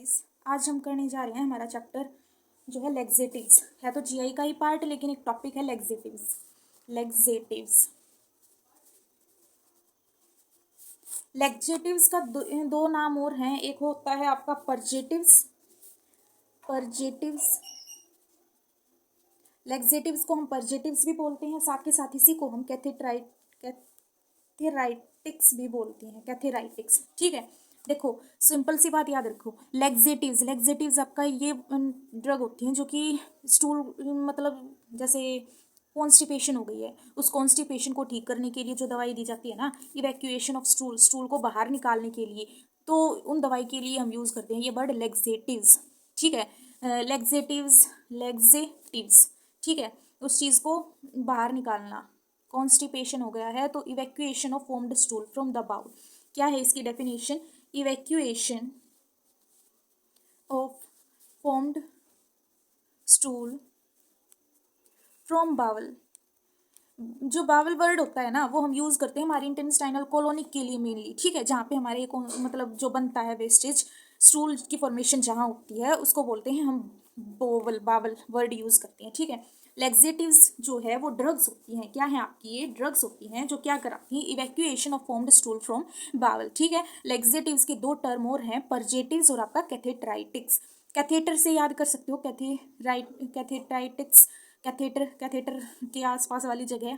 आज हम करने जा रहे हैं हमारा चैप्टर जो है लेग्जेटिव्स है, तो जीआई का ही पार्ट, लेकिन एक टॉपिक है लेग्जेटिव्स। लेग्जेटिव्स लेग्जेटिव्स का दो नाम और हैं। एक होता है आपका परजेटिव्स। परजेटिव्स लेग्जेटिव्स को हम परजेटिव्स भी बोलते हैं, साथ के साथ इसी को हम कैथेराइटिक्स भी बोलते हैं। कैथेराइटिक्स, ठीक है। देखो सिंपल सी बात याद रखो, लेग्जेटिव्स आपका ये ड्रग होती हैं जो कि स्टूल मतलब जैसे कॉन्स्टिपेशन हो गई है, उस कॉन्स्टिपेशन को ठीक करने के लिए जो दवाई दी जाती है ना, इवैक्यूएशन ऑफ स्टूल को बाहर निकालने के लिए, तो उन दवाई के लिए हम यूज़ करते हैं ये वर्ड लेग्जेटिव्स, ठीक है। लेग्जेटिव्स, ठीक है। उस चीज़ को बाहर निकालना, कॉन्स्टिपेशन हो गया है तो evacuation of formed stool from the bowel. क्या है इसकी definition? Evacuation of formed stool from bowel. जो बावल वर्ड होता है ना, वो हम यूज़ करते हैं हमारी इंटेस्टाइनल कॉलोनी के लिए मेनली, ठीक है। जहाँ पे हमारे मतलब जो बनता है वेस्टेज, स्टूल की फॉर्मेशन जहाँ होती है उसको बोलते हैं हम बावल वर्ड यूज़ करते हैं, ठीक है। लेग्जेटिव्स जो है वो ड्रग्स होती हैं। क्या है आपकी? ये ड्रग्स होती हैं जो क्या कराती हैं? Evacuation of formed stool from bowel, ठीक है। लेग्जेटिव्स के दो टर्म और हैं, परजेटिव्स और आपका कैथेट्राइटिक्स। कैथेटर से याद कर सकते हो, कैथेट्राइटिक्स, कैथेटर के आसपास वाली जगह,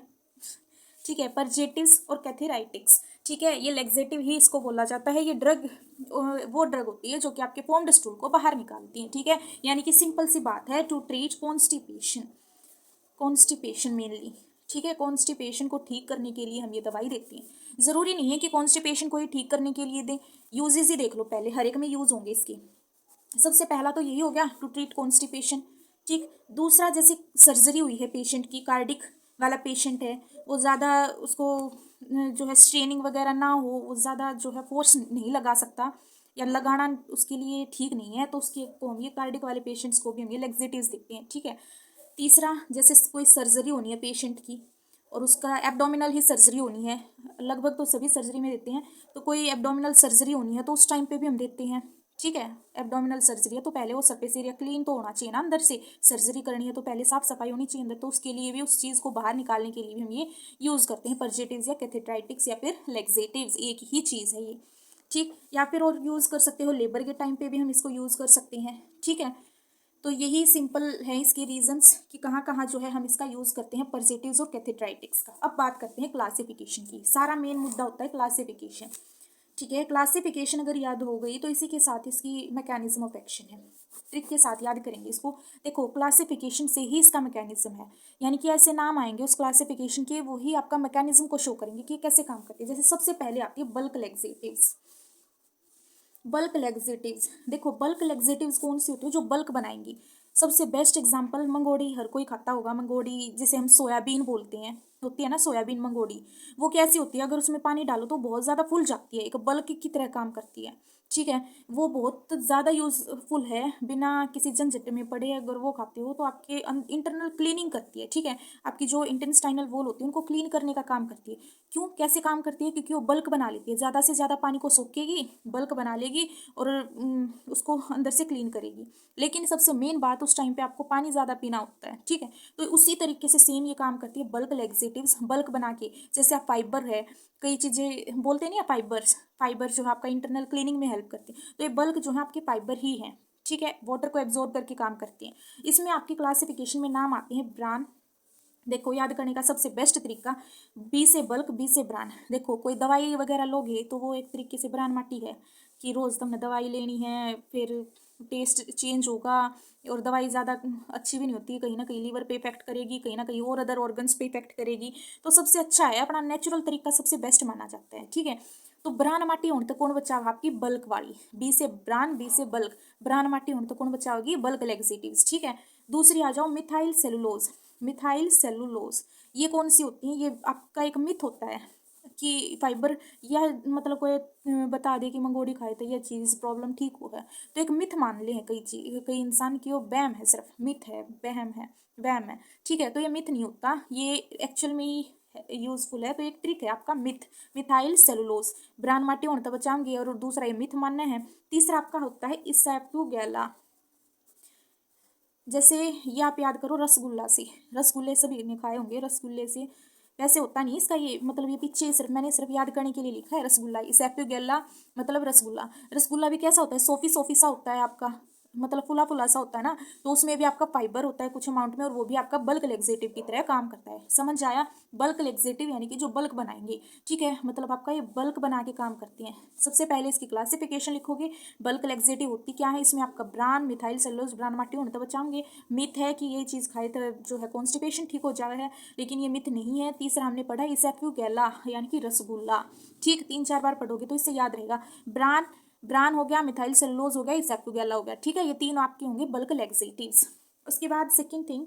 ठीक है। परजेटिव्स और कैथेराइटिक्स, ठीक है। ये लेग्जेटिव ही इसको बोला जाता है। ये ड्रग वो ड्रग होती है जो कि आपके फॉर्म्ड स्टूल को बाहर निकालती है, ठीक है। यानी कि सिंपल सी बात है, टू ट्रीट कॉन्स्टिपेशन मेनली, ठीक है। कॉन्स्टिपेशन को ठीक करने के लिए हम ये दवाई देते हैं। ज़रूरी नहीं है कि कॉन्स्टिपेशन को ही ठीक करने के लिए दें, यूजेस ही देख लो पहले, हर एक में यूज़ होंगे इसके। सबसे पहला तो यही हो गया, टू ट्रीट कॉन्स्टिपेशन, ठीक। दूसरा, जैसे सर्जरी हुई है पेशेंट की, कार्डिक वाला पेशेंट है, वो ज़्यादा उसको जो है स्ट्रेनिंग वगैरह ना हो, वो ज़्यादा जो है फोर्स नहीं लगा सकता या लगाना उसके लिए ठीक नहीं है, तो उसके को हम ये कार्डिक वाले पेशेंट्स को भी हम ये लेग्जेटिव्स देते हैं, ठीक है। तीसरा, जैसे कोई सर्जरी होनी है पेशेंट की और उसका एब्डोमिनल ही सर्जरी होनी है, लगभग तो सभी सर्जरी में देते हैं, तो कोई एब्डोमिनल सर्जरी होनी है तो उस टाइम पे भी हम देते हैं, ठीक है। एब्डोमिनल सर्जरी है तो पहले वो सरफेस एरिया क्लीन तो होना चाहिए ना, अंदर से सर्जरी करनी है तो पहले साफ सफाई होनी चाहिए अंदर, तो उसके लिए भी, उस चीज़ को बाहर निकालने के लिए भी हम ये यूज़ करते हैं, परजेटिव्स या कैथेट्राइटिक्स या फिर लेग्जेटिव्स, एक ही चीज़ है ये, ठीक। या फिर और यूज़ कर सकते हो, लेबर के टाइम पे भी हम इसको यूज़ कर सकते हैं, ठीक है। तो यही सिंपल है इसके रीजंस कि कहाँ कहाँ जो है हम इसका यूज़ करते हैं, परजेटिव्स और कैथेट्राइटिक्स का। अब बात करते हैं क्लासिफिकेशन की। सारा मेन मुद्दा होता है क्लासिफिकेशन, ठीक है। क्लासिफिकेशन अगर याद हो गई तो इसी के साथ इसकी मैकेनिज्म ऑफ एक्शन है, ट्रिक के साथ याद करेंगे इसको। देखो क्लासिफिकेशन से ही इसका मैकेनिज्म है, यानी कि ऐसे नाम आएंगे उस क्लासिफिकेशन के, वही आपका मैकेनिज्म को शो करेंगे कि कैसे काम करते हैं। जैसे सबसे पहले आती है बल्क लेग्जेटिव्स। बल्क लेग्जेटिव्स, देखो बल्क लेग्जेटिव्स कौन सी होती है? जो बल्क बनाएंगी। सबसे बेस्ट एग्जांपल मंगोड़ी, हर कोई खाता होगा मंगोड़ी, जिसे हम सोयाबीन बोलते हैं, होती है ना सोयाबीन मंगोड़ी। वो कैसी होती है? अगर उसमें पानी डालो तो बहुत ज़्यादा फूल जाती है, एक बल्क की तरह काम करती है, ठीक है। वो बहुत ज़्यादा यूजफुल है, बिना किसी झंझट में पड़े अगर वो खाते हो तो आपके इंटरनल क्लीनिंग करती है, ठीक है। आपकी जो इंटेस्टाइनल वॉल होती है उनको क्लीन करने का काम करती है। क्यों, कैसे काम करती है? क्योंकि वो बल्क बना लेती है, ज़्यादा से ज़्यादा पानी को सोखेगी, बल्क बना लेगी और उसको अंदर से क्लीन करेगी। लेकिन सबसे मेन बात, उस टाइम पे आपको पानी ज़्यादा पीना होता है, ठीक है। तो उसी तरीके से सेम ये काम करती है बल्क लेग्जेटिव्स, बल्क बना के। जैसे आप फाइबर है, कई चीज़ें बोलते नहीं है, फाइबर जो है आपका इंटरनल क्लीनिंग में हेल्प करते हैं, तो ये बल्क जो है आपके फाइबर ही हैं, ठीक है। वाटर को एब्जॉर्ब करके काम करते हैं। इसमें आपकी क्लासिफिकेशन में नाम आते हैं ब्रांड। देखो याद करने का सबसे बेस्ट तरीका, बी से बल्क, बी से ब्रांड। देखो कोई दवाई वगैरह लोगे तो वो एक तरीके से ब्रांड माटी है कि रोज़ तुमने दवाई लेनी है, फिर टेस्ट चेंज होगा और दवाई ज़्यादा अच्छी भी नहीं होती, कहीं ना कहीं लीवर पे इफेक्ट करेगी, कहीं ना कहीं और अदर ऑर्गन्स पे इफेक्ट करेगी। तो सबसे अच्छा है, अपना नेचुरल तरीका सबसे बेस्ट माना जाता है, ठीक है। तो ब्रांड माटी होने तक कौन बचा आपकी? बल्क वाली, बी से ब्रांड, बी से बल्क। ब्रांड माटी होने तक कौन बचा होगी? बल्क लेग्जेटिव्स, ठीक है। दूसरी आ जाओ मिथाइल सेलुलोज। मिथाइल सेलुलोज ये कौन सी होती है? ये आपका एक मिथ होता है कि फाइबर, यह मतलब कोई बता दे कि मंगोड़ी खाए तो यह चीज़ प्रॉब्लम ठीक हो है, तो एक मिथ मान ले हैं कई इंसान की, वो वहम है, सिर्फ मिथ है, वहम है, ठीक है। तो ये मिथ नहीं होता, ये एक्चुअल में ही यूजफुल है, तो एक ट्रिक है आपका मिथ, मिथाइल सेलुलोज, ब्रान माटी होने तक बचाओगे, और दूसरा ये मिथ मानना है। तीसरा आपका होता है इसेप्टुगेला। जैसे ये आप याद करो रसगुल्ला से, रसगुल्ले सभी ने खाए होंगे, रसगुल्ले से वैसे होता नहीं इसका, ये मतलब ये पीछे सिर्फ मैंने सिर्फ याद करने के लिए लिखा है रसगुल्ला, इसेप्टुगेला मतलब रसगुल्ला। रसगुल्ला भी कैसा होता है, सोफी सोफी सा होता है आपका, मतलब फुला फुला सा होता है ना, तो उसमें भी आपका फाइबर होता है कुछ अमाउंट में, और वो भी आपका बल्क लेग्जेटिव की तरह काम करता है। समझ आया, बल्क लेग्जेटिव यानी कि जो बल्क बनाएंगे, ठीक है, मतलब आपका ये बल्क बना के काम करते हैं। सबसे पहले इसकी क्लासिफिकेशन लिखोगे, बल्क लेग्जेटिव होती क्या है, इसमें आपका ब्रान, मिथाइल सेलुलोज, ब्रान माटी होने तक बचाओगे। मिथ है कि ये चीज़ खाए तो जो है कॉन्स्टिपेशन ठीक हो जाए है, लेकिन ये मिथ नहीं है। तीसरा हमने पढ़ा इसेप्टुगेला यानी कि रसगुल्ला, ठीक, 3-4 बार पढ़ोगे तो इससे याद रहेगा। ब्रान, ब्रान हो गया, मिथाइल सेलुलोज हो गया, इसेप्टुगेला हो गया, ठीक है, ये तीन आपके होंगे बल्क लैक्सेटिव्स। उसके बाद सेकंड थिंग,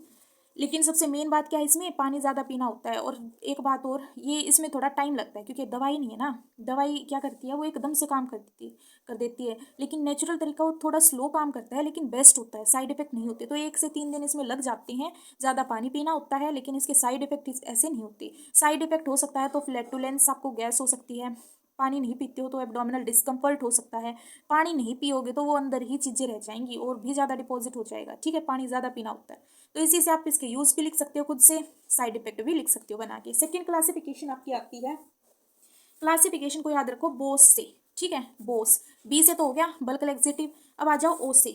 लेकिन सबसे मेन बात क्या है, इसमें पानी ज़्यादा पीना होता है। और एक बात और, ये इसमें थोड़ा टाइम लगता है क्योंकि दवाई नहीं है ना, दवाई क्या करती है वो एकदम से काम कर देती है, लेकिन नेचुरल तरीका वो थोड़ा स्लो काम करता है, लेकिन बेस्ट होता है, साइड इफेक्ट नहीं होते। तो 1 से 3 दिन इसमें लग जाते हैं, ज़्यादा पानी पीना होता है, लेकिन इसके साइड इफेक्ट ऐसे नहीं होते। साइड इफेक्ट हो सकता है तो फ्लैटुलेंस, आपको गैस हो सकती है, पानी नहीं पीते हो तो एब्डोमिनल डिस्कम्फर्ट हो सकता है, पानी नहीं पियोगे तो वो अंदर ही चीज़ें रह जाएंगी और भी ज़्यादा डिपॉजिट हो जाएगा, ठीक है, पानी ज़्यादा पीना होता है। तो इसी से आप इसके यूज़ भी लिख सकते हो खुद से, साइड इफेक्ट भी लिख सकते हो बना के। सेकेंड क्लासिफिकेशन आपकी आती है, क्लासिफिकेशन को याद रखो बोस से, ठीक है, बोस, बी से तो हो गया बल्क लैक्सेटिव। अब आ जाओ ओ से,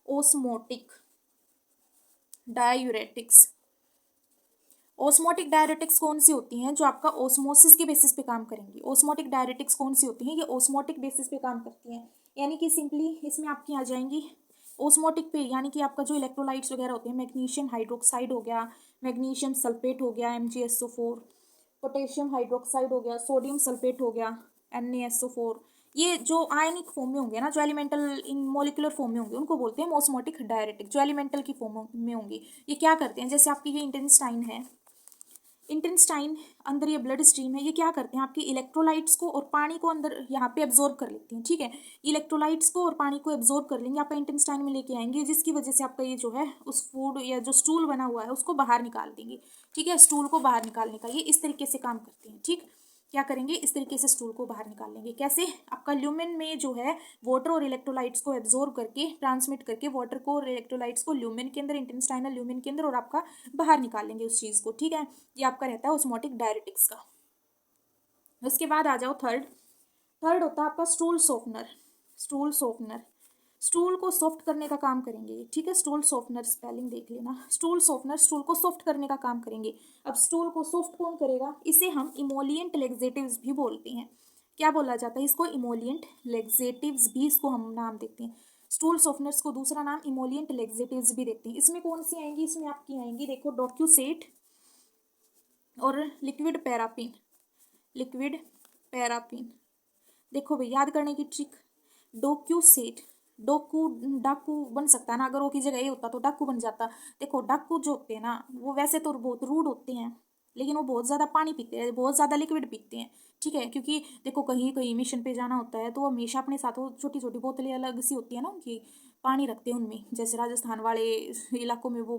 ओस्मोटिक डायूरेटिक्स। ओस्मोटिक डायरेटिक्स कौन सी होती हैं, जो आपका ओस्मोसिस के बेसिस पे काम करेंगी। ओस्मोटिक डायरेटिक्स कौन सी होती हैं, ये ओस्मोटिक बेसिस पे काम करती हैं, यानी कि सिंपली इसमें आपकी आ जाएंगी ओस्मोटिक पे, यानी कि आपका जो इलेक्ट्रोलाइट्स वगैरह होते हैं, मैग्नीशियम हाइड्रोक्साइड हो गया, मैग्नीशियम सल्फेट हो गया MgSO4, पोटेशियम हाइड्रोक्साइड हो गया, सोडियम सल्फेट हो गया NaSO4, ये जो आयनिक फॉर्म में होंगे ना, जो एलिमेंटल इन मोलिकुलर फॉर्म में होंगे, उनको बोलते हैं ओस्मोटिक डायरेटिक, जो एलिमेंटल की फॉर्म में होंगे। ये क्या करते हैं, जैसे आपकी ये इंटेस्टाइन है, इंटेस्टाइन अंदर ये ब्लड स्ट्रीम है, ये क्या करते हैं, आपकी इलेक्ट्रोलाइट्स को और पानी को अंदर यहाँ पे एब्जॉर्ब कर लेते हैं, ठीक है, इलेक्ट्रोलाइट्स को और पानी को एब्जॉर्ब कर लेंगे, आपका इंटेस्टाइन में लेके आएंगे, जिसकी वजह से आपका ये जो है उस फूड या जो स्टूल बना हुआ है उसको बाहर निकाल देंगे, ठीक है, स्टूल को बाहर निकालने का ये इस तरीके से काम करते हैं, ठीक, क्या करेंगे, इस तरीके से स्टूल को बाहर निकाल लेंगे। कैसे, आपका ल्यूमेन में जो है वाटर और इलेक्ट्रोलाइट्स को एब्जॉर्ब करके, ट्रांसमिट करके वाटर को और इलेक्ट्रोलाइट्स को ल्यूमेन के अंदर, इंटेस्टाइनल ल्यूमेन के अंदर, और आपका बाहर निकाल लेंगे उस चीज़ को, ठीक है, ये आपका रहता है ओस्मोटिक डायरेटिक्स का। उसके बाद आ जाओ थर्ड, थर्ड होता है आपका stool softener. Stool softener, stool को सॉफ्ट करने का काम करेंगे, ठीक है, स्टूल सॉफ्टनर स्पेलिंग देख लेना, स्टूल सॉफ्टनर स्टूल को सॉफ्ट करने का काम करेंगे। अब स्टूल को सॉफ्ट कौन करेगा, इसे हम इमोलिएंट लेग्जेटिव्स भी बोलते हैं। क्या बोला जाता है इसको, इमोलिएंट लेग्जेटिव्स भी इसको हम नाम देते हैं। स्टूल सॉफ्टनर्स को दूसरा नाम इमोलिएंट लेग्जेटिव्स भी देते हैं। इसमें कौन सी आएंगी, इसमें आपकी आएंगी देखो डॉक्यूसेट और लिक्विड पैराफिन, लिक्विड पैराफिन। देखो भाई याद करने की ट्रिक, डोक्यूसेट, डोकू, डाकू बन सकता है ना, अगर वो की जगह ये होता तो डाकू बन जाता। देखो डाकू जो होते हैं ना, वो वैसे तो बहुत रूड होते हैं, लेकिन वो बहुत ज़्यादा पानी पीते हैं, बहुत ज़्यादा लिक्विड पीते हैं, ठीक है, क्योंकि देखो कहीं कहीं मिशन पे जाना होता है तो वो हमेशा अपने साथ वो छोटी छोटी बोतलें अलग सी होती है ना उनकी, पानी रखते हैं उनमें, जैसे राजस्थान वाले इलाकों में वो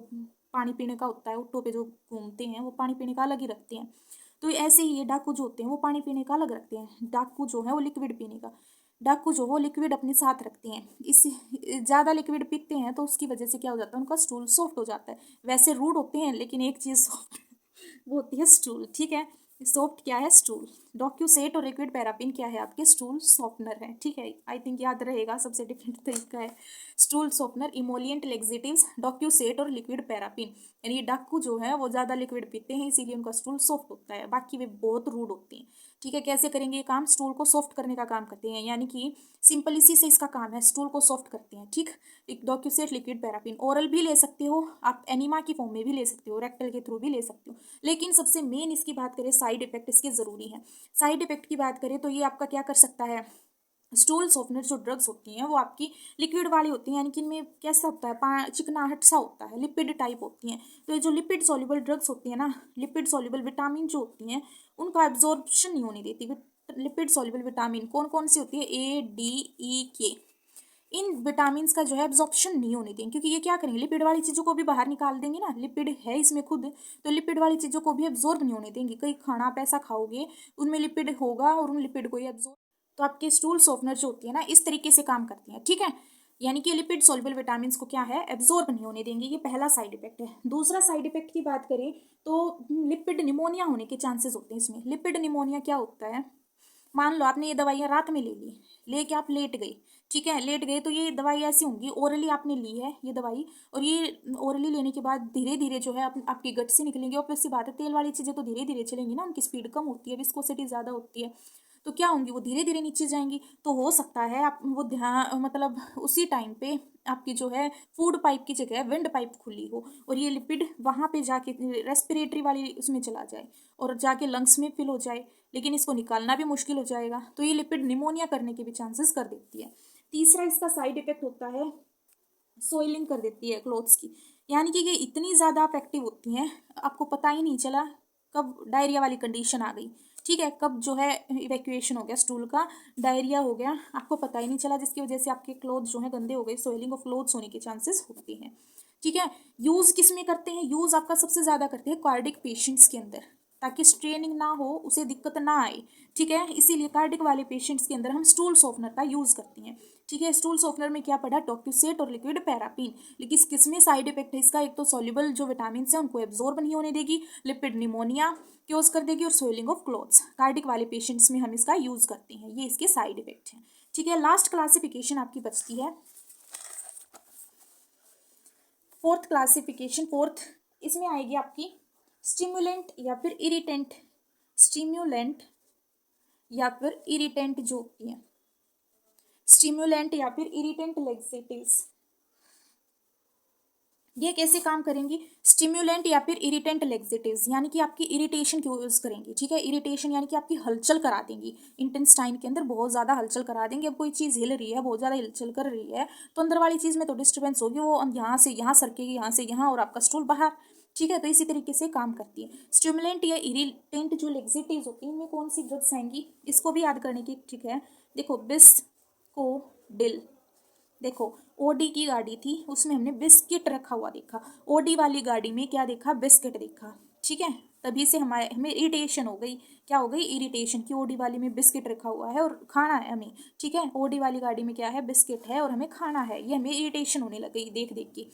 पानी पीने का होता है, ऊँटों पे जो घूमते हैं वो पानी पीने का अलग ही रखते हैं। तो ऐसे ही ये डाकू जो होते हैं वो पानी पीने का अलग रखते हैं, डाकू जो है वो लिक्विड पीने का, डाकू जो वो लिक्विड अपने साथ रखते हैं। इस ज़्यादा लिक्विड पीते हैं तो उसकी वजह से क्या हो जाता है, उनका स्टूल सॉफ्ट हो जाता है। वैसे रूड होते हैं लेकिन एक चीज़ सॉफ्ट वो होती है स्टूल, ठीक है, सॉफ्ट क्या है, स्टूल। डॉक्यूसेट और लिक्विड पैराफिन क्या है, आपके स्टूल सॉफ्टनर है, ठीक है, आई थिंक याद रहेगा, सबसे डिफरेंट तरीका है। Stool softener, emollient laxatives, docusate और लिक्विड पैराफिन, यानी डाकू जो है वो ज़्यादा लिक्विड पीते हैं इसीलिए उनका स्टूल सॉफ्ट होता है, बाकी वे बहुत रूड होते हैं, ठीक है। कैसे करेंगे ये काम, स्टूल को सॉफ्ट करने का काम करते हैं, यानी कि सिंपल इसी से इसका काम है, स्टूल को सॉफ्ट करते हैं, ठीक। डॉक्यूसेट, लिक्विड पैराफिन ओरल भी ले सकते हो आप, एनिमा की फॉर्म में भी ले सकते हो, रेक्टल के थ्रू भी ले सकते हो, लेकिन सबसे मेन इसकी बात करें साइड इफेक्ट इसके ज़रूरी है। साइड इफेक्ट की बात करें तो ये आपका क्या कर सकता है, स्टूल सॉफ्टनर जो ड्रग्स होती हैं वो आपकी लिक्विड वाली होती हैं, यानी कि इनमें कैसा होता है, चिकनाहट सा होता है, लिपिड टाइप होती हैं। तो ये जो लिपिड सॉल्युबल ड्रग्स होती हैं ना, लिपिड सॉल्युबल विटामिन जो होती हैं उनका एब्जॉर्प्शन नहीं होने देती। लिपिड सॉल्युबल विटामिन कौन कौन सी होती है, A, D, E, K। In vitamin का जो है एब्जॉर्प्शन नहीं होने देंगे, क्योंकि ये क्या करेंगे, लिपिड वाली चीज़ों को भी बाहर निकाल देंगे ना, लिपिड है इसमें खुद, तो लिपिड वाली चीज़ों को भी एब्जॉर्ब नहीं होने देंगे। कई खाना आप ऐसा खाओगे उनमें लिपिड होगा और उन लिपिड को ही एब्जॉर्ब, तो आपके स्टूल सॉफ्टनर जो होती है ना इस तरीके से काम करती हैं, ठीक है। यानी कि लिपिड सॉल्युबल विटामिन को क्या है, एब्जॉर्ब नहीं होने देंगे, ये पहला साइड इफेक्ट है। दूसरा साइड इफेक्ट की बात करें तो लिपिड निमोनिया होने के चांसेस होते हैं इसमें। लिपिड निमोनिया क्या होता है, मान लो आपने ये दवाइयाँ रात में ले ली, लेके आप लेट गए, ठीक है, लेट गए तो ये दवाई ऐसी होंगी, ओरली आपने ली है ये दवाई, और ये ओरली लेने के बाद धीरे धीरे जो है आपकी गट से निकलेंगी, और वैसी बात है तेल वाली चीज़ें तो धीरे धीरे चलेंगी ना, उनकी स्पीड कम होती है, विस्कोसिटी ज़्यादा होती है, तो क्या होंगी वो धीरे धीरे नीचे जाएंगी। तो हो सकता है आप वो ध्यान मतलब उसी टाइम पे आपकी जो है फूड पाइप की जगह विंड पाइप खुली हो और ये लिपिड वहाँ पे जाके रेस्पिरेटरी वाली उसमें चला जाए और जाके लंग्स में फिल हो जाए, लेकिन इसको निकालना भी मुश्किल हो जाएगा, तो ये लिपिड निमोनिया करने के भी चांसेस कर देती है। तीसरा इसका साइड इफेक्ट होता है सोइलिंग कर देती है क्लोथ्स की, यानी कि ये इतनी ज़्यादा अफेक्टिव होती हैं आपको पता ही नहीं चला कब डायरिया वाली कंडीशन आ गई, ठीक है, कब जो है इवैक्यूएशन हो गया स्टूल का, डायरिया हो गया, आपको पता ही नहीं चला, जिसकी वजह से आपके क्लोथ जो है गंदे हो गए, सोइलिंग ऑफ क्लोथ्स होने के चांसेस होते हैं, ठीक है। यूज़ किस में करते हैं, यूज़ आपका सबसे ज़्यादा करते हैं कार्डिक पेशेंट्स के अंदर, ताकि स्ट्रेनिंग ना हो, उसे दिक्कत ना आए, ठीक है, इसीलिए कार्डिक वाले पेशेंट्स के अंदर हम स्टूल सॉफ्टनर का यूज़ करते हैं, ठीक है। स्टूल सॉफ्टनर में क्या पड़ा, टॉक्यूसेट और लिक्विड पैरापीन, लेकिन किसमें साइड इफेक्ट है इसका, एक तो सॉल्युबल जो विटामिन है उनको एब्जॉर्ब नहीं होने देगी, लिपिड निमोनिया क्योज कर देगी, और सोइलिंग ऑफ क्लोथ्स, कार्डिक वाले पेशेंट्स में हम इसका यूज़ करते हैं, ये इसके साइड इफेक्ट हैं, ठीक है। लास्ट क्लासिफिकेशन आपकी बचती है फोर्थ क्लासिफिकेशन, फोर्थ इसमें आएगी आपकी स्टिमुलेंट या फिर इरिटेंट, स्टिम्युलेंट या फिर इरिटेंट जो होती है, स्टिमुलेंट या फिर इरिटेंट लेक्सेटिव्स, ये कैसे काम करेंगी, स्टिम्युलेंट या फिर इरिटेंट लेक्सेटिव्स, यानी कि आपकी इरिटेशन को यूज करेंगी, ठीक है, इरिटेशन यानी कि आपकी हलचल करा देंगी, इंटेस्टाइन के अंदर बहुत ज़्यादा हलचल करा देंगे। अब कोई चीज़ हिल रही है, बहुत ज़्यादा हलचल कर रही है, तो अंदर वाली चीज़ में तो डिस्टर्बेंस होगी, वो यहाँ से यहाँ सरकेगी, यहाँ से यहाँ, और आपका स्टूल बाहर, ठीक है, तो इसी तरीके से काम करती है। स्टिमुलेंट या इरिटेंट जो लेक्सेटिव्स होती हैं इनमें कौन सी ड्रग्स आएंगी, इसको भी याद करने की ट्रिक है, देखो बिस्कोडिल, देखो ओडी की गाड़ी थी उसमें हमने बिस्किट रखा हुआ देखा, ओडी वाली गाड़ी में क्या देखा, बिस्किट देखा, ठीक है, तभी से हमें इरिटेशन हो गई, क्या हो गई, इरिटेशन, कि ओडी वाली में बिस्किट रखा हुआ है और खाना है हमें, ठीक है, ओडी वाली गाड़ी में क्या है, बिस्किट है और हमें खाना है, ये हमें इरिटेशन होने लग गई देख देख के,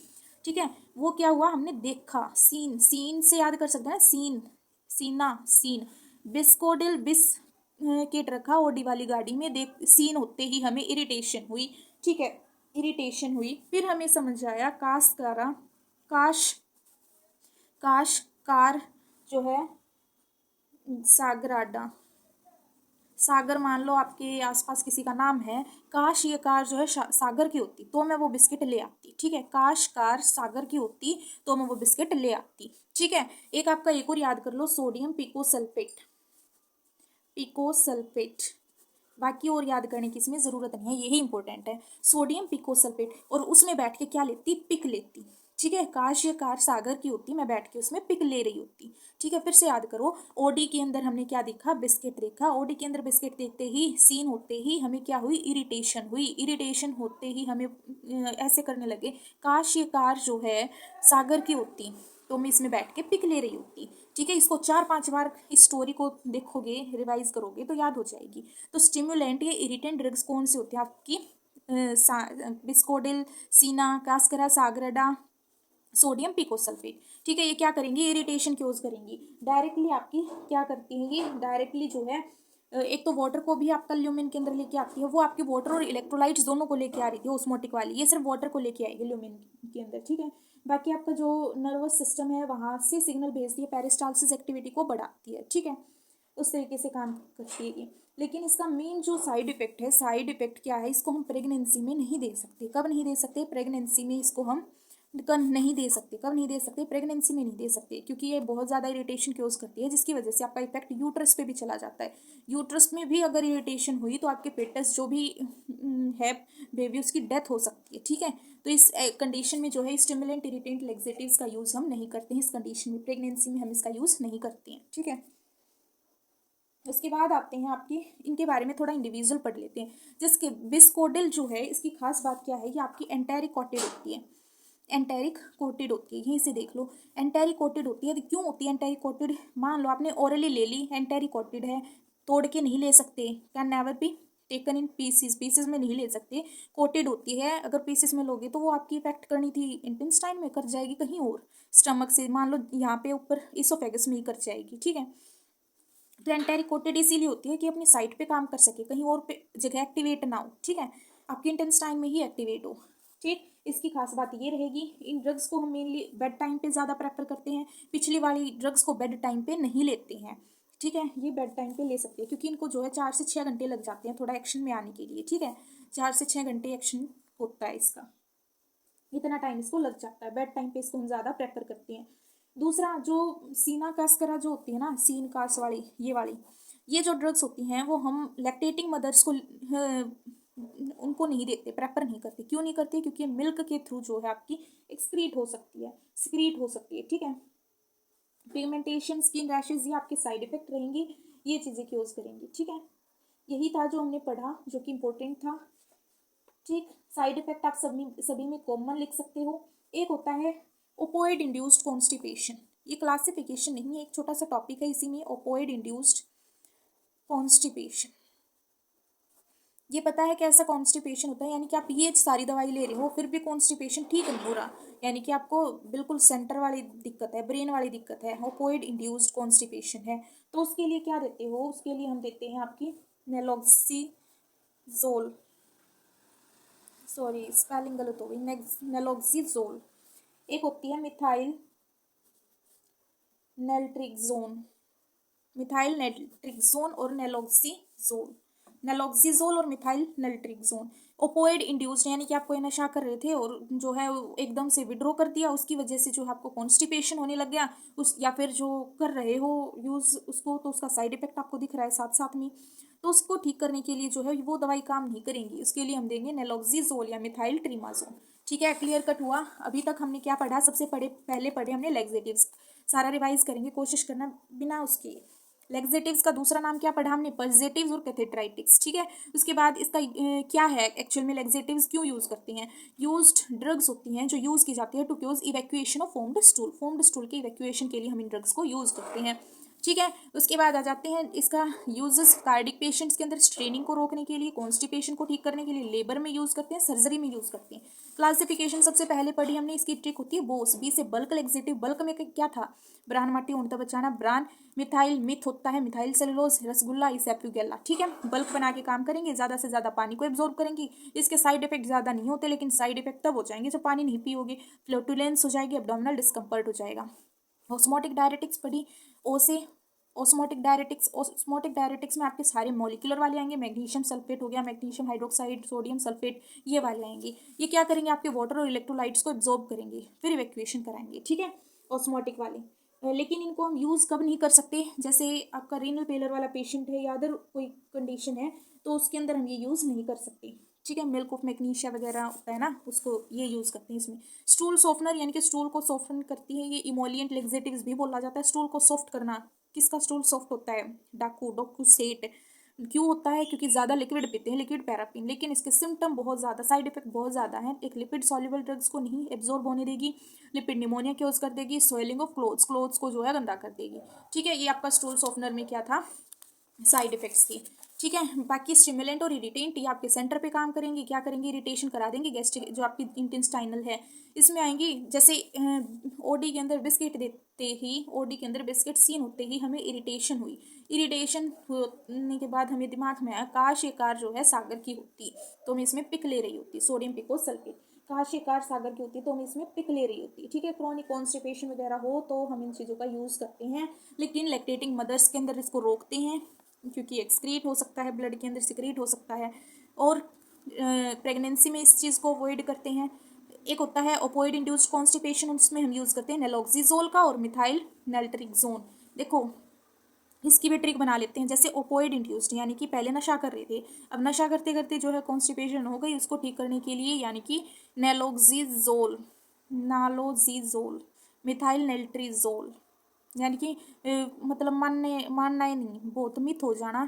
ठीक है। वो क्या हुआ, हमने देखा, सीन, सीन से याद कर सकते हैं ना, सीन, सीना, सीन, बिस्कोडिल बिस्किट रखा ओडी वाली गाड़ी में, देख सीन होते ही हमें इरिटेशन हुई, ठीक है, इरिटेशन हुई, फिर हमें समझ आया काशकारा, काश काश कार जो है सागराडा, सागर मान लो आपके आसपास किसी का नाम है, काश ये कार जो है सागर की होती तो मैं वो बिस्किट ले आती, ठीक है, काश कार सागर की होती तो मैं वो बिस्किट ले आती, ठीक है। एक आपका एक और याद कर लो, सोडियम पिकोसल्फेट, पिकोसल्फेट, बाकी और याद करने की इसमें ज़रूरत नहीं है, यही इंपॉर्टेंट है, सोडियम पिकोसल्फेट, और उसमें बैठ के क्या लेती, पिक लेती, ठीक है, काश ये कार सागर की होती मैं बैठ के उसमें पिक ले रही होती, ठीक है। फिर से याद करो, ओडी के अंदर हमने क्या देखा, बिस्किट देखा, ओडी के अंदर बिस्किट देखते ही, सीन होते ही हमें क्या हुई, इरिटेशन हुई, इरिटेशन होते ही हमें ऐसे करने लगे, काश ये कार जो है सागर की होती तो मैं इसमें बैठ के पिक ले रही होती, ठीक है। इसको 4-5 बार इस स्टोरी को देखोगे, रिवाइज करोगे तो याद हो जाएगी। तो स्टिमुलेंट या इरिटेंट ड्रग्स कौन से होते हैं आपकी, बिस्कोडिल, सीना, कास्करा, सागरेडा, सोडियम पिकोसल्फेट, ठीक है। ये क्या करेंगी, इरिटेशन क्योज करेंगी, डायरेक्टली आपकी क्या करती है, ये डायरेक्टली जो है एक तो वाटर को भी आपका ल्यूमिन के अंदर लेके आती है, वो आपके वाटर और इलेक्ट्रोलाइट्स दोनों को लेके आ रही थी ओस्मोटिक वाली, ये सिर्फ वाटर को लेके आएगी ल्यूमिन के अंदर, ठीक है। बाकी आपका जो नर्वस सिस्टम है वहाँ से सिग्नल भेजती है, पेरिस्टालसिस एक्टिविटी को बढ़ाती है, ठीक है, उस तरीके से काम करती है ये। लेकिन इसका मेन जो साइड इफेक्ट है, साइड इफेक्ट क्या है, इसको हम प्रेगनेंसी में नहीं दे सकते, कब नहीं दे सकते, प्रेगनेंसी में इसको हम नहीं दे सकते, कब नहीं दे सकते, प्रेगनेंसी में नहीं दे सकते, क्योंकि ये बहुत ज़्यादा इरिटेशन क्योज करती है, जिसकी वजह से आपका इफेक्ट यूट्रस पे भी चला जाता है, यूट्रस में भी अगर इरिटेशन हुई तो आपके पेटस जो भी है बेबी उसकी डेथ हो सकती है, ठीक है। तो इस कंडीशन में जो है स्टिमुलेंट इरिटेंट लेक्सेटिव्स का यूज़ हम नहीं करते हैं, इस कंडीशन में प्रेगनेंसी में हम इसका यूज़ नहीं करते हैं, ठीक है। उसके बाद आते हैं आपके, इनके बारे में थोड़ा इंडिविजुअल पढ़ लेते हैं। जिसके बिस्कोडिल जो है, इसकी खास बात क्या है, ये आपकी एंटेरिक कोटेड होती है, एंटेरिक कोटेड होती है, यहीं से देख लो एंटेरिक कोटेड होती है। तो क्यों होती है एंटेरिक कोटेड? मान लो आपने ओरली ले ली, एंटेरिक कोटेड है, तोड़ के नहीं ले सकते, can never be taken in pieces, pieces में नहीं ले सकते, कोटेड होती है। अगर पीसेस में लोगे तो वो आपकी इफेक्ट करनी थी इंटेस्टाइन में, कर जाएगी कहीं और, स्टमक से मान लो यहाँ पे ऊपर इसोफेगस में ही कर जाएगी, ठीक है। तो एंटेरिक कोटेड इसीलिए होती है कि अपनी साइट पे काम कर सके, कहीं और पे जगह एक्टिवेट ना हो, ठीक है, आपकी इंटेस्टाइन में ही एक्टिवेट हो, ठीक। इसकी खास बात ये रहेगी, इन ड्रग्स को हम मेनली बेड टाइम पे ज़्यादा प्रेफर करते हैं, पिछली वाली ड्रग्स को बेड टाइम पे नहीं लेते हैं, ठीक है। ये बेड टाइम पे ले सकते हैं क्योंकि इनको जो है 4 से 6 घंटे लग जाते हैं थोड़ा एक्शन में आने के लिए, ठीक है, 4 से 6 घंटे एक्शन होता है इसका, इतना टाइम इसको लग जाता है, बेड टाइम पे इसको हम ज़्यादा प्रेफर करते हैं। दूसरा जो सीना कास्करा जो होती है ना, सीन कास वाली, ये जो ड्रग्स होती हैं वो हम लैक्टेटिंग मदर्स को उनको नहीं देते, प्रेफर नहीं करते। क्यों नहीं करते? क्योंकि मिल्क के थ्रू जो है आपकी एक्सक्रीट हो सकती है, सिक्रीट हो सकती है, ठीक है। पिगमेंटेशन, स्किन रैशेज, ये आपके साइड इफेक्ट रहेंगी, ये चीज़ें क्योज करेंगी, ठीक है। यही था जो हमने पढ़ा, जो कि इम्पोर्टेंट था, ठीक। साइड इफेक्ट आप सभी में कॉमन लिख सकते हो। एक होता है ओपोइड इंड्यूस्ड कॉन्स्टिपेशन, ये क्लासिफिकेशन नहीं है, एक छोटा सा टॉपिक है इसी में, ओपोइड इंड्यूस्ड कॉन्स्टिपेशन। ये पता है कैसा कॉन्स्टिपेशन होता है, यानी कि आप ये सारी दवाई ले रहे हो फिर भी कॉन्स्टिपेशन ठीक नहीं हो रहा, यानी कि आपको बिल्कुल सेंटर वाली दिक्कत है, ब्रेन वाली दिक्कत है, ओपोइड इंड्यूस्ड कॉन्स्टिपेशन है। तो उसके लिए क्या देते हो? उसके लिए हम देते हैं आपकी नेलोक्सीजोल, सॉरी स्पेलिंग गलत हो गई, नेलोक्सीजोल। एक होती है मिथाइल नेल्ट्रिक्सोन, मिथाइल नेल्ट्रिक्सोन और नेलोक्सीजोल, नेलोक्सीजोल और मिथाइल नेल्ट्रिक्सोन। ओपोइड इंड्यूस्ड, यानी कि आप कोई नशा कर रहे थे और जो है एकदम से विड्रॉ कर दिया, उसकी वजह से जो है आपको कॉन्स्टिपेशन होने लग गया, उस या फिर जो कर रहे हो यूज़ उसको, तो उसका साइड इफेक्ट आपको दिख रहा है साथ साथ में, तो उसको ठीक करने के लिए जो है वो दवाई काम नहीं करेंगी, उसके लिए हम देंगे नेलोक्सीजोल या मिथाइल ट्रीमाजोल, ठीक है। क्लियर कट हुआ? अभी तक हमने क्या पढ़ा? सबसे पहले पढ़े हमने लैक्सेटिव्स, सारा रिवाइज करेंगे, कोशिश करना बिना उसके। लैक्सेटिव्स का दूसरा नाम क्या पढ़ा हमने? पजेटिव्स और कैथेट्राइटिक्स, ठीक है। उसके बाद इसका क्या है एक्चुअल में, लैक्सेटिव्स क्यों यूज़ करते हैं? यूज्ड ड्रग्स होती हैं जो यूज़ की जाती है to cause evacuation of foamed stool, foamed stool के इवैक्यूएशन के लिए हम इन ड्रग्स को यूज़ करते हैं, ठीक है। उसके बाद आ जाते हैं इसका यूजेस कार्डिक पेशेंट्स के अंदर स्ट्रेनिंग को रोकने के लिए, कॉन्स्टिपेशन को ठीक करने के लिए, लेबर में यूज़ करते हैं, सर्जरी में यूज़ करते हैं। क्लासिफिकेशन सबसे पहले पढ़ी हमने, इसकी ट्रिक होती है बोस, बी से बल्क लैक्सेटिव, बल्क में क्या था? ब्रान माटी ऊँटता बचाना, ब्रान, मिथाइल मिथ होता है, मिथाइल सेलुलोज, रसगुल्ला, इसेप्यूगेल्ला, ठीक है। बल्क बना के काम करेंगे, ज़्यादा से ज़्यादा पानी को एब्जॉर्ब करेंगी, इसके साइड इफेक्ट ज़्यादा नहीं होते, लेकिन साइड इफेक्ट तब हो जाएंगे जब पानी नहीं पियोगे, फ्लोटुलेंस हो जाएगी, एब्डोमिनल डिस्कम्फर्ट हो जाएगा। ऑस्मोटिक डायरेटिक्स पढ़ी, ओ से ऑस्मोटिक डायरेटिक्स में आपके सारे मॉलिक्यूलर वाले आएंगे, मैग्नीशियम सल्फेट हो गया, मैग्नीशियम हाइड्रोक्साइड, सोडियम सल्फेट, ये वाले आएंगे। ये क्या करेंगे? आपके वाटर और इलेक्ट्रोलाइट्स को एब्जॉर्ब करेंगे, फिर इवैक्यूएशन कराएंगे, ठीक है, ऑस्मोटिक वाले। लेकिन इनको हम यूज़ कब नहीं कर सकते? जैसे आपका रीनल फेलर वाला पेशेंट है या अदर कोई कंडीशन है, तो उसके अंदर हम ये यूज़ नहीं कर सकते, ठीक है। मिल्क ऑफ मैग्नीशिया वगैरह होता है ना, उसको ये यूज़ करते हैं इसमें। स्टूल सॉफ्टनर, यानी कि स्टूल को सॉफ्टन करती है, ये इमोलियंट लेक्सेटिव्स भी बोला जाता है। स्टूल को सॉफ्ट करना, किसका स्टूल सॉफ्ट होता है? Docu set. क्यों होता है? क्योंकि ज़्यादा लिक्विड पीते हैं, लिक्विड पैराफिन, लेकिन इसके सिम्टम बहुत ज़्यादा, साइड इफेक्ट बहुत ज़्यादा है। एक लिपिड सॉल्युबल ड्रग्स को नहीं एब्जॉर्ब होने देगी, लिपिड निमोनिया क्योज कर देगी, स्वेलिंग ऑफ क्लोथ्स को जो है गंदा कर देगी, ठीक है। ये आपका स्टूल सॉफ्टनर में क्या था? साइड इफेक्ट्स थी, ठीक है। बाकी स्टिमुलेंट और इरिटेंट ये आपके सेंटर पे काम करेंगे, क्या करेंगे? इरिटेशन करा देंगे, गैस्ट्रिक जो आपकी इंटेस्टाइनल है इसमें आएंगी। जैसे ओडी के अंदर बिस्किट देते ही, ओडी के अंदर बिस्किट सीन होते ही हमें इरिटेशन हुई, इरिटेशन होने के बाद हमें दिमाग में आया काश ये कार जो है सागर की होती, तो हम इसमें पिक ले रही होती, सोडियम पिकोसल्फेट, काश ये कार सागर की होती तो हम इसमें पिक ले रही होती, ठीक है। क्रॉनिक कॉन्स्टिपेशन वगैरह हो तो हम इन चीज़ों का यूज़ करते हैं, लेकिन लैक्टेटिंग मदर्स के अंदर इसको रोकते हैं क्योंकि एक्सक्रीट हो सकता है, ब्लड के अंदर सिक्रीट हो सकता है, और प्रेगनेंसी में इस चीज़ को अवॉइड करते हैं। एक होता है ओपोइड इंड्यूस्ड कॉन्स्टिपेशन, उसमें हम यूज़ करते हैं नेलोक्सीजोल का और मिथाइल नेल्ट्रिक्सोन। देखो इसकी भी ट्रिक बना लेते हैं, जैसे ओपोइड इंड्यूस्ड यानी कि पहले नशा कर रहे थे, अब नशा करते करते जो है कॉन्स्टिपेशन हो गई, उसको ठीक करने के लिए यानी कि नालोक्सीजोल, मिथाइल नेल्ट्रिजोल, यानी कि मतलब मानना ही नहीं, बहुत मिथ हो जाना।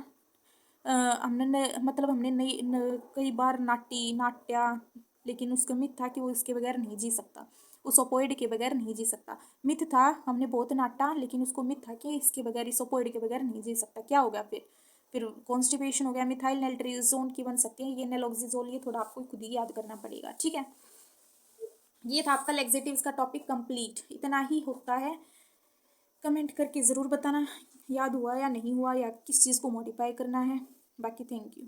मतलब हमने कई बार नाट्या, लेकिन उसका मिथ था कि वो इसके बगैर नहीं जी सकता, उस ओपोइड के बगैर नहीं जी सकता। मिथ था, हमने बहुत नाटा, लेकिन उसको मिथ था कि इसके बगैर, इस ओपोइड के बगैर नहीं जी सकता। क्या हो गया फिर कॉन्स्टिपेशन हो गया। मिथाइल नाइट्रोजोन की बन सकते हैं, ये नेलोक्सिजोल, ये थोड़ा आपको खुद ही याद करना पड़ेगा, ठीक है। ये था आपका लैक्सेटिव्स का टॉपिक कंप्लीट, इतना ही होता है। कमेंट करके ज़रूर बताना याद हुआ या नहीं हुआ, या किस चीज़ को मॉडिफाई करना है। बाकी थैंक यू।